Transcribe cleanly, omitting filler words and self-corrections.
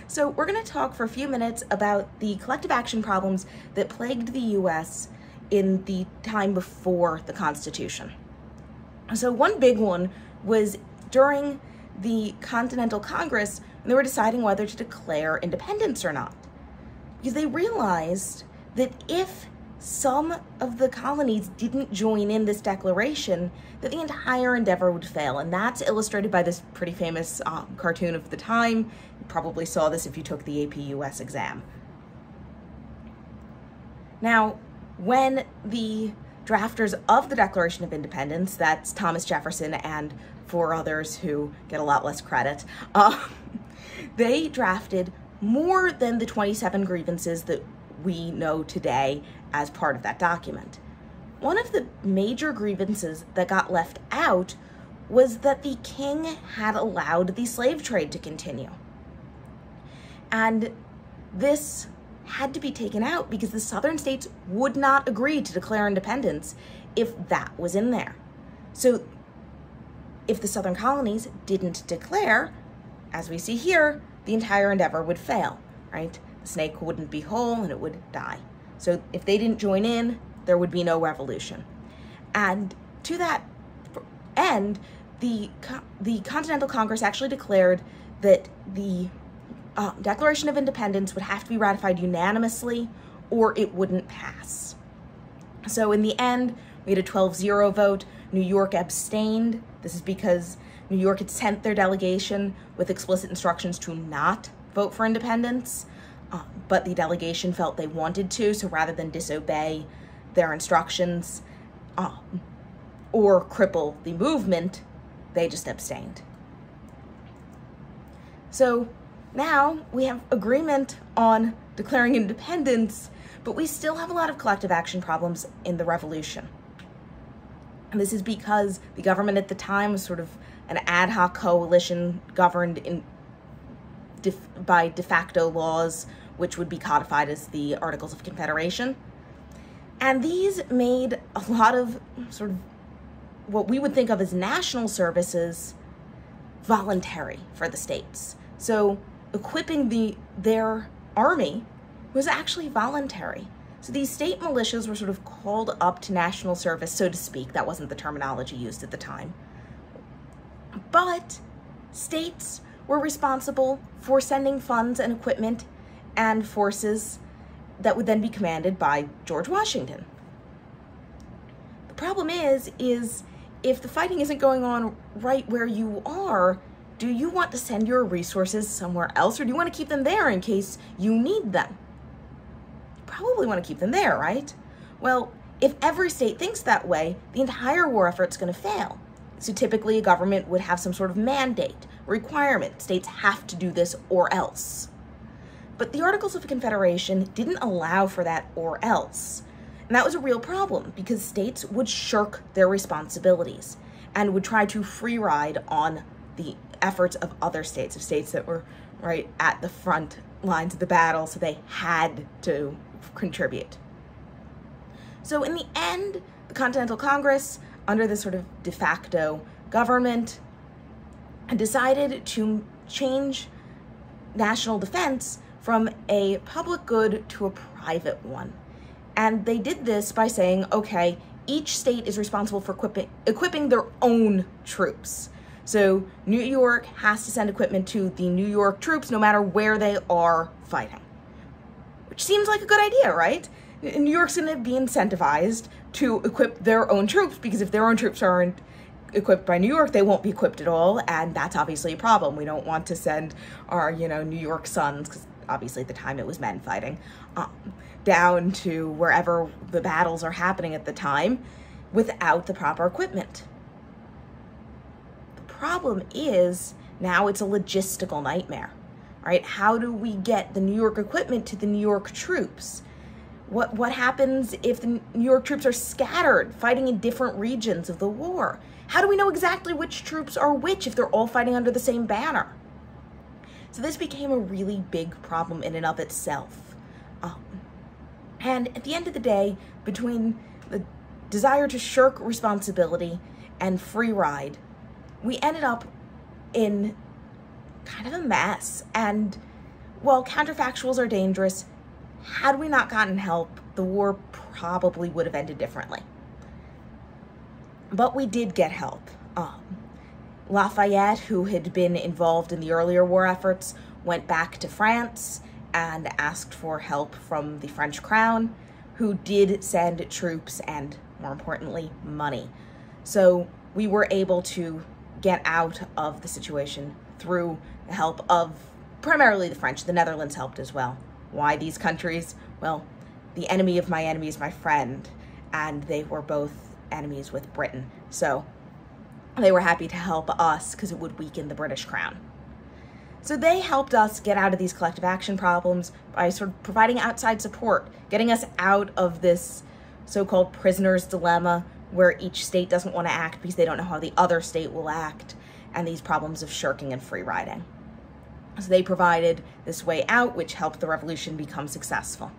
So we're going to talk for a few minutes about the collective action problems that plagued the U.S. in the time before the Constitution. So one big one was during the Continental Congress when they were deciding whether to declare independence or not. Because they realized that if some of the colonies didn't join in this declaration, that the entire endeavor would fail. And that's illustrated by this pretty famous cartoon of the time. You probably saw this if you took the AP US exam. Now, when the drafters of the Declaration of Independence, that's Thomas Jefferson and four others who get a lot less credit, they drafted more than the 27 grievances that we know today as part of that document. One of the major grievances that got left out was that the king had allowed the slave trade to continue. And this had to be taken out because the southern states would not agree to declare independence if that was in there. So if the southern colonies didn't declare, as we see here, the entire endeavor would fail, right? The snake wouldn't be whole and it would die. So if they didn't join in, there would be no revolution. And to that end, the Continental Congress actually declared that the Declaration of Independence would have to be ratified unanimously or it wouldn't pass. So in the end, we had a 12-0 vote. New York abstained. This is because New York had sent their delegation with explicit instructions to not vote for independence, but the delegation felt they wanted to, so rather than disobey their instructions or cripple the movement, they just abstained. So now we have agreement on declaring independence, but we still have a lot of collective action problems in the revolution. And this is because the government at the time was sort of an ad hoc coalition governed by de facto laws, which would be codified as the Articles of Confederation. And these made a lot of sort of what we would think of as national services voluntary for the states. So equipping their army was actually voluntary. So these state militias were sort of called up to national service, so to speak. That wasn't the terminology used at the time. But states were responsible for sending funds and equipment and forces that would then be commanded by George Washington. The problem is if the fighting isn't going on right where you are, do you want to send your resources somewhere else, or do you want to keep them there in case you need them? You probably want to keep them there, right? Well, if every state thinks that way, the entire war effort's going to fail. So typically a government would have some sort of mandate, requirement. States have to do this or else. But the Articles of Confederation didn't allow for that or else. And that was a real problem because states would shirk their responsibilities and would try to free ride on the efforts of other states, of states that were right at the front lines of the battle, so they had to contribute. So in the end, the Continental Congress, under this sort of de facto government, decided to change national defense from a public good to a private one. And they did this by saying, okay, each state is responsible for equipping their own troops. So New York has to send equipment to the New York troops no matter where they are fighting. Which seems like a good idea, right? New York's going to be incentivized to equip their own troops because if their own troops aren't equipped by New York, they won't be equipped at all, and that's obviously a problem. We don't want to send our, New York sons, because obviously at the time it was men fighting, down to wherever the battles are happening at the time without the proper equipment. The problem is now it's a logistical nightmare, right? How do we get the New York equipment to the New York troops? What happens if the New York troops are scattered, fighting in different regions of the war? How do we know exactly which troops are which if they're all fighting under the same banner? So this became a really big problem in and of itself. And at the end of the day, between the desire to shirk responsibility and free ride, we ended up in kind of a mess. And while counterfactuals are dangerous, had we not gotten help, the war probably would have ended differently. But we did get help. Lafayette, who had been involved in the earlier war efforts, went back to France and asked for help from the French crown, who did send troops and, more importantly, money. So we were able to get out of the situation through the help of primarily the French. The Netherlands helped as well. Why these countries? Well, the enemy of my enemy is my friend, and they were both enemies with Britain. So they were happy to help us because it would weaken the British crown. So they helped us get out of these collective action problems by sort of providing outside support, getting us out of this so-called prisoner's dilemma where each state doesn't want to act because they don't know how the other state will act, and these problems of shirking and free riding. So they provided this way out, which helped the revolution become successful.